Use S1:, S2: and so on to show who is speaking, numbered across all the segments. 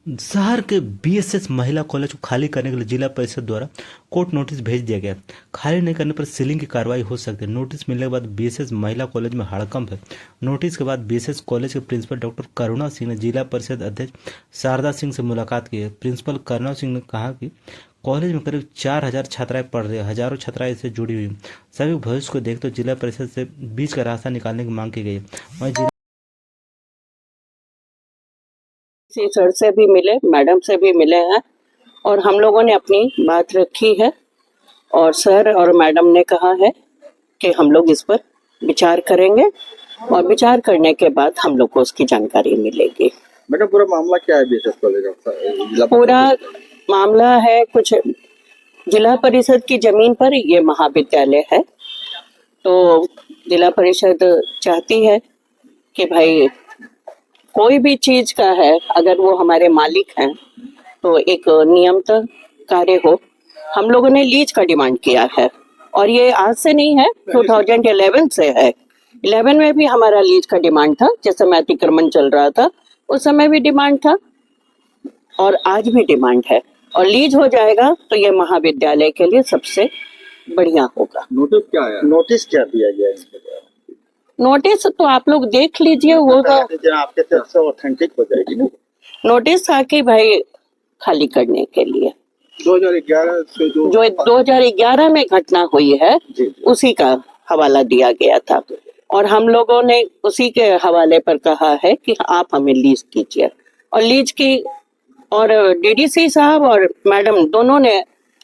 S1: शहर के बीएसएस महिला कॉलेज को खाली करने के लिए जिला परिषद द्वारा कोर्ट नोटिस भेज दिया गया। खाली नहीं करने पर सीलिंग की कार्रवाई हो सकती है। नोटिस मिलने के बाद बीएसएस महिला कॉलेज में हड़कंप है। नोटिस के बाद बीएसएस कॉलेज के प्रिंसिपल डॉक्टर करुणा सिंह ने जिला परिषद अध्यक्ष शारदा सिंह से मुलाकात की है। प्रिंसिपल करुणा सिंह ने कहा कि कॉलेज में करीब 4000 छात्राएं पढ़ रही है। हजारों छात्राएं इससे जुड़ी हुई हैं। सभी भविष्य को देखते हुए जिला परिषद से बीच का रास्ता निकालने की मांग की गई है। वहीं
S2: सर से भी मिले, मैडम से भी मिले हैं और हम लोगों ने अपनी बात रखी है और सर और मैडम ने कहा है कि हम लोग इस पर विचार करेंगे और विचार करने के बाद हम लोग को उसकी जानकारी मिलेगी।
S3: मैडम पूरा मामला क्या है बीएसएस कॉलेज का?
S2: पूरा मामला है कुछ जिला परिषद की जमीन पर ये महाविद्यालय है, तो जिला परिषद चाहती है कि भाई कोई भी चीज का है, अगर वो हमारे मालिक हैं तो एक नियमित कार्य हो। हम लोगों ने लीज का डिमांड किया है और ये आज से नहीं है, 2011 से है। 11 में भी हमारा लीज का डिमांड था, जिस समय अतिक्रमण चल रहा था उस समय भी डिमांड था और आज भी डिमांड है और लीज हो जाएगा तो ये महाविद्यालय के लिए सबसे बढ़िया होगा।
S3: नोटिस क्या है? नोटिस क्या दिया गया है?
S2: नोटिस तो आप लोग देख लीजिए, वो तो
S3: आपके तरफ से ऑथेंटिक हो जाएगी ना।
S2: नोटिस था कि भाई खाली करने के लिए
S3: 2011 से जो
S2: 2011 में घटना हुई है उसी का हवाला दिया गया था और हम लोगों ने उसी के हवाले पर कहा है कि आप हमें लीज कीजिए और लीज की। और डीडीसी साहब और मैडम दोनों ने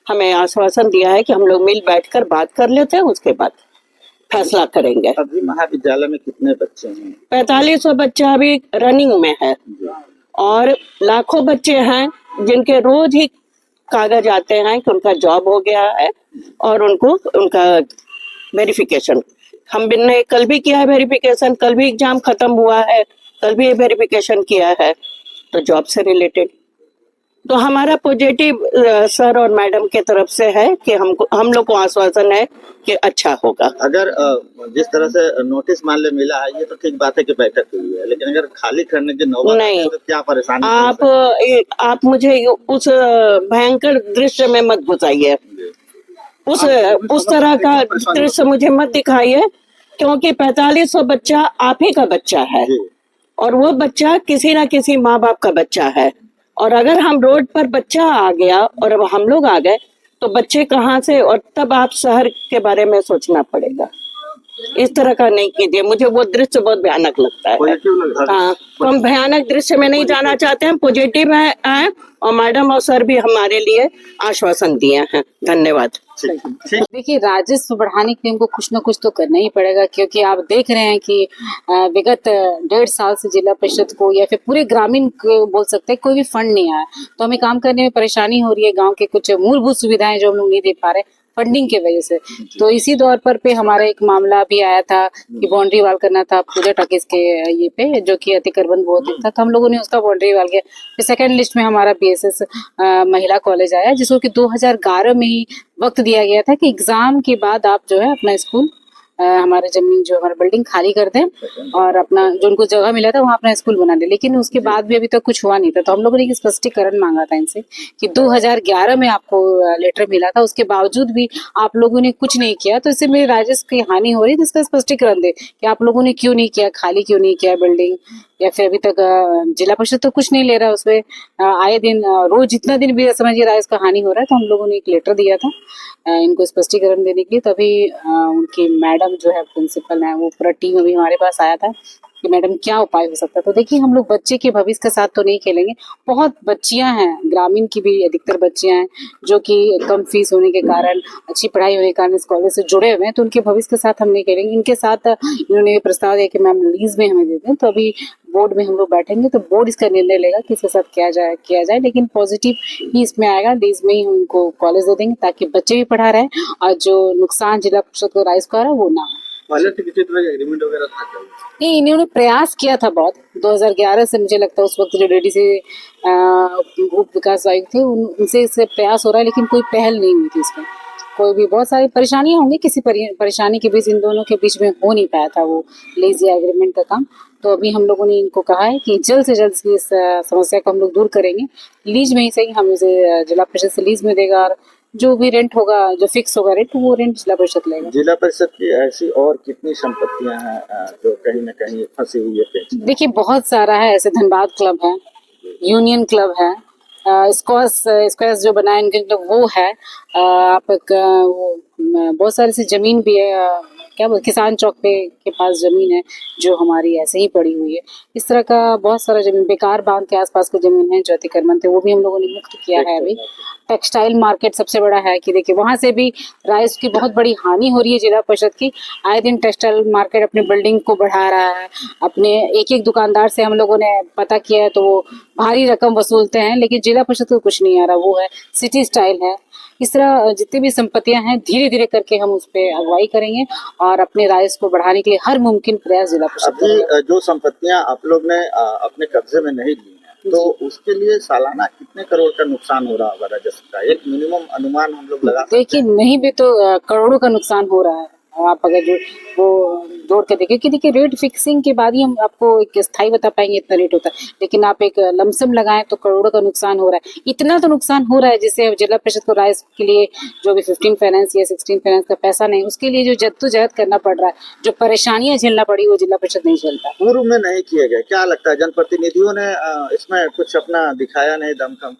S2: हमें आश्वासन दिया है कि हम लोग मिल बैठकर बात कर लेते हैं, उसके बाद फैसला करेंगे।
S3: अभी महाविद्यालय में कितने बच्चे हैं?
S2: 4500 बच्चा अभी रनिंग में है और लाखों बच्चे हैं जिनके रोज ही कागज आते हैं कि उनका जॉब हो गया है और उनको उनका वेरिफिकेशन हमने कल भी किया है। वेरिफिकेशन कल भी एग्जाम खत्म हुआ है, कल भी वेरिफिकेशन किया है तो जॉब से रिलेटेड। तो हमारा पॉजिटिव सर और मैडम के तरफ से है कि हम लोग को आश्वासन है कि अच्छा होगा।
S3: अगर जिस तरह से नोटिस मान ले मिला है ये तो ठीक बात है कि बैठक हुई है, लेकिन अगर खाली करने की नौबत
S2: नहीं
S3: तो क्या परेशानी?
S2: आप मुझे उस भयंकर दृश्य में मत घुसाइए, उस तरह का दृश्य मुझे मत दिखाइए, क्योंकि 4500 बच्चा आप ही का बच्चा है और वो बच्चा किसी ना किसी माँ बाप का बच्चा है। और अगर हम रोड पर बच्चा आ गया और अब हम लोग आ गए तो बच्चे कहाँ से, और तब आप शहर के बारे में सोचना पड़ेगा। इस तरह का नहीं कीजिए, मुझे वो दृश्य बहुत भयानक लगता है। हाँ, तो हम भयानक दृश्य में नहीं जाना चाहते हैं, पॉजिटिव है और मैडम और सर भी हमारे लिए आश्वासन दिए हैं। धन्यवाद।
S4: देखिए, राजस्व बढ़ाने के लिए उनको कुछ ना कुछ तो करना ही पड़ेगा, क्योंकि आप देख रहे हैं कि विगत 1.5 साल से जिला परिषद को या फिर पूरे ग्रामीण को बोल सकते हैं कोई भी फंड नहीं आया, तो हमें काम करने में परेशानी हो रही है। गांव के कुछ मूलभूत सुविधाएं जो हम लोग नहीं दे पा रहे फंडिंग के वजह से। तो इसी दौर पर पे हमारा एक मामला भी आया था कि बाउंड्री वाल करना था पूजा टॉकीज के ये पे, जो कि अतिक्रमण बहुत था, तो हम लोगों ने उसका बाउंड्री वाल किया। फिर सेकंड लिस्ट में हमारा बीएसएस महिला कॉलेज आया, जिसको कि 2011 में ही वक्त दिया गया था कि एग्जाम के बाद आप जो है अपना स्कूल हमारे जमीन जो हमारा बिल्डिंग खाली कर दें और अपना जो उनको जगह मिला था वहाँ अपना स्कूल बना दे। लेकिन उसके बाद भी अभी तक कुछ हुआ नहीं था, तो हम लोगों ने एक स्पष्टीकरण मांगा था इनसे कि 2011 में आपको लेटर मिला था, उसके बावजूद भी आप लोगों ने कुछ नहीं किया, तो इससे मेरे राजस्व की हानि हो रही है। जिसका स्पष्टीकरण दे कि आप लोगों ने क्यों नहीं किया, खाली क्यों नहीं किया बिल्डिंग, या फिर अभी तक जिला परिषद तो कुछ नहीं ले रहा उसमें। आए दिन रोज जितना दिन भी समझिए राजस्व का हानि हो रहा है, तो हम लोगों ने एक लेटर दिया था इनको स्पष्टीकरण देने के लिए। तभी उनकी मैडम जो है प्रिंसिपल है, वो पूरा टीम अभी हमारे पास आया था कि मैडम क्या उपाय हो सकता है। तो देखिए, हम लोग बच्चे के भविष्य के साथ तो नहीं खेलेंगे। बहुत बच्चियां हैं, ग्रामीण की भी अधिकतर बच्चियां हैं जो कि कम फीस होने के कारण, अच्छी पढ़ाई होने के कारण इस कॉलेज से जुड़े हुए हैं, तो उनके भविष्य के साथ हम नहीं खेलेंगे। इनके साथ इन्होंने प्रस्ताव दिया कि मैम लीज में हमें दे दें, तो अभी बोर्ड में हम लोग बैठेंगे तो बोर्ड इसका निर्णय लेगा कि इसके साथ किया जाए, लेकिन पॉजिटिव ही इसमें आएगा। लीज में ही उनको कॉलेज दे देंगे ताकि बच्चे भी पढ़ा रहे और जो नुकसान जिला परिषद को राइज कर रहा है वो ना हो।
S3: पहले से किसी तरह का एग्रीमेंट वगैरह था क्या?
S4: नहीं, इन्होंने प्रयास किया था बहुत 2011 से, मुझे लगता है उस वक्त जो डीडीसी उप विकास आयुक्त थे उनसे इससे प्रयास हो रहा है, लेकिन कोई पहल नहीं हुई थी इसमें। कोई भी बहुत सारी परेशानियां होंगी, किसी परेशानी के बीच इन दोनों के बीच में हो नहीं पाया था वो लीज या एग्रीमेंट का काम। तो अभी हम लोगों ने इनको कहा है कि जल्द से जल्द इस समस्या को हम लोग दूर करेंगे। लीज में ही सही हम इसे जिला परिषद से लीज में देगा, और जो भी रेंट होगा, जो फिक्स होगा रेंट, वो रेंट जिला परिषद लेगा।
S3: जिला परिषद की ऐसी और कितनी संपत्तियां हैं जो कहीं न कहीं फंसी हुई है पेच में?
S4: देखिए बहुत सारा है, ऐसे धनबाद क्लब है, यूनियन क्लब है, स्क्वाश जो बनाए इनके तो वो है, बहुत सारी सी जमीन भी है, क्या बोल किसान चौक के पास जमीन है जो हमारी ऐसे ही पड़ी हुई है। इस तरह का बहुत सारा जमीन, बेकार बांध के आसपास की जमीन है जो अतिक्रमण थे, वो भी हम लोगों ने मुक्त किया है। अभी टेक्सटाइल मार्केट सबसे बड़ा है कि देखिए वहां से भी राइस की बहुत बड़ी हानि हो रही है जिला परिषद की। आए दिन टेक्सटाइल मार्केट अपनी बिल्डिंग को बढ़ा रहा है, अपने एक एक दुकानदार से हम लोगों ने पता किया है तो वो भारी रकम वसूलते हैं, लेकिन जिला परिषद को कुछ नहीं आ रहा। वो है सिटी स्टाइल है। इस तरह जितनी भी संपत्तियां हैं धीरे धीरे करके हम उस पर अगुवाई करेंगे और अपने राइस को बढ़ाने के लिए हर मुमकिन प्रयास जिला परिषद करेगा।
S3: अभी जो संपत्तियां आप लोग ने अपने कब्जे में नहीं ली हैं, तो उसके लिए सालाना कितने करोड़ का नुकसान हो रहा होगा राजस्व का? एक मिनिमम अनुमान हम लोग लगा सकते हैं?
S4: देखिए नहीं भी तो करोड़ों का नुकसान हो रहा है। आप अगर जो वो जोड़ के देखें कि देखिए रेट फिक्सिंग के बाद ही हम आपको एक स्थायी बता पाएंगे इतना रेट होता है, लेकिन आप एक लमसम लगाएं तो करोड़ों का नुकसान हो रहा है। इतना तो नुकसान हो रहा है जिससे जिला परिषद को राइस के लिए जो भी 15 फाइनेंस या 16 फाइनेंस का पैसा नहीं, उसके लिए जो जद्दोजहद करना पड़ रहा है, जो परेशानियां झेलना पड़ी, वो जिला परिषद नहीं झेलता।
S3: पूर्व में नहीं किए गए, क्या लगता है जनप्रतिनिधियों ने इसमें कुछ अपना दिखाया नहीं दमखम?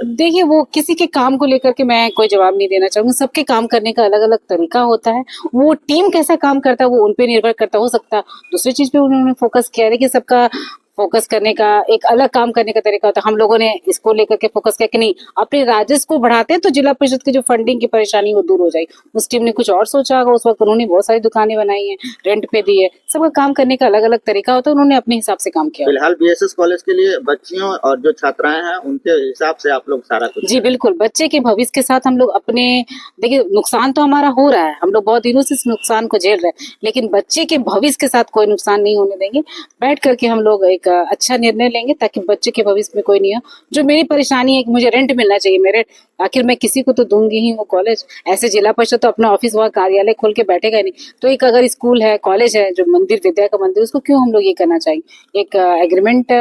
S4: देखिए वो किसी के काम को लेकर के मैं कोई जवाब नहीं देना चाहूंगी। सबके काम करने का अलग अलग तरीका होता है, वो टीम कैसा काम करता है वो उन पे निर्भर करता। हो सकता है दूसरी चीज पे उन्होंने फोकस किया है, लेकिन सबका फोकस करने का एक अलग काम करने का तरीका होता है। हम लोगों ने इसको लेकर के फोकस किया कि नहीं, अपने राजस्व को बढ़ाते हैं तो जिला परिषद की जो फंडिंग की परेशानी वो दूर हो जाएगी। उस टीम ने कुछ और सोचा होगा, उस वक्त उन्होंने बहुत सारी दुकानें बनाई हैं, रेंट पे दी है। सबका काम करने का अलग अलग तरीका होता है, उन्होंने अपने हिसाब से काम किया।
S3: फिलहाल बीएसएस कॉलेज के लिए बच्चियों और जो छात्राएं हैं उनके हिसाब से आप लोग सारा कुछ?
S4: जी बिल्कुल, बच्चे के भविष्य के साथ हम लोग अपने, देखिए नुकसान तो हमारा हो रहा है, हम लोग बहुत दिनों से इस नुकसान को झेल रहे हैं, लेकिन बच्चे के भविष्य के साथ कोई नुकसान नहीं होने देंगे। बैठ करके हम लोग एक अच्छा निर्णय लेंगे ताकि बच्चे के भविष्य में कोई नहीं हो। जो मेरी परेशानी है कि मुझे रेंट मिलना चाहिए, मेरे आखिर मैं किसी को तो दूंगी ही वो कॉलेज। ऐसे जिला परिषद तो अपना ऑफिस व कार्यालय खोल के बैठेगा नहीं, तो एक अगर स्कूल है, कॉलेज है, जो मंदिर विद्या का मंदिर, उसको क्यों हम लोग ये करना चाहेंगे? एक एग्रीमेंट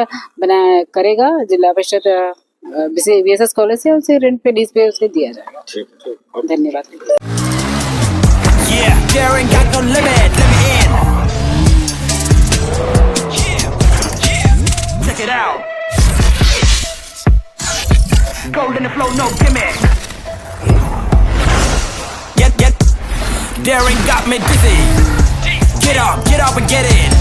S4: बना करेगा जिला परिषद बीएसएस कॉलेज से, उसे रेंट पे लीज पे उसे दिया जाएगा।
S3: ठीक।
S4: धन्यवाद।
S5: Yeah, daring got no limit, let me in. Check it out. Gold in the flow, no gimmick. Daring got me dizzy. Get up and get it.